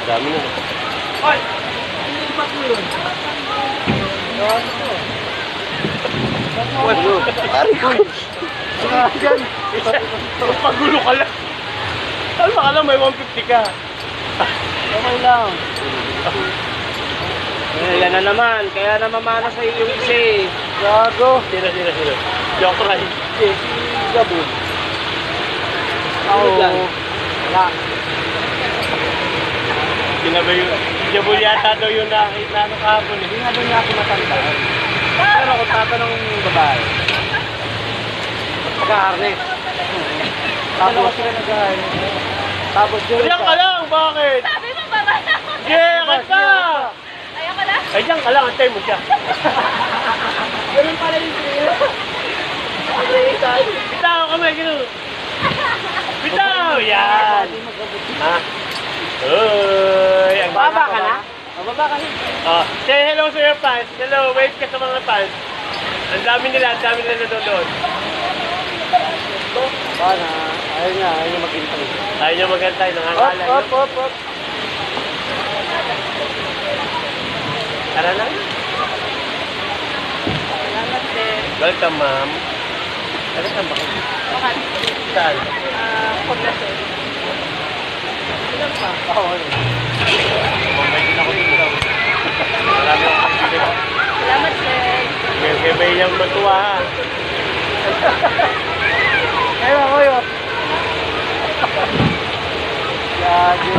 Dami na. Ay! Ilipat mo yun. Walo. Ari ko. Diyan. Pagulo ka lang. Alma ka lang, may 150 ka. Okay lang. Yan na naman. Kaya namamana sa iyo yung isa eh. Gago. Sino. Joke lang. Si Gabon. Ako dyan. Wala. Sinabay yun. Si Jabon yata daw yung nakita ng kahapon. Hindi nga daw niya ako matanda. Pero kung tatanong yung babae. Pagka-harness. Tapos sila nag-harness. Tapos yun. Diyan ka lang, bakit? Sabi mo ba ba? Diyan ka! Ayaw ka na? Ay, diyan ka lang, antay mo siya. Ganun pala yung sila. Bitaw kami, gano'n. Bitaw! Yan! Ha? Uy! Baba ka na? Baba ka na. Oh, say hello sa your fans. Hello, wave ka sa mga fans. Ang dami nila nanonood. Bana, ayaw niya maghintay. Ayaw niya maghintay, nangangalay. Op. Tara lang. Salamat din. Welcome, ma'am. Welcome ba? Bakit? Saan? Poblacion. Ilan pa? Oo. Mamay din ako dito. Marami akong kaibigan. Salamat din. Kaya may niyang matuwa ha. Kaya ako yun. Lagi.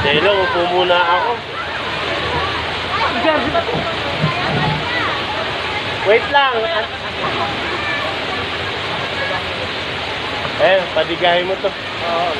Dahil lang, upo muna ako. Wait lang. Padigahin mo to. Oo,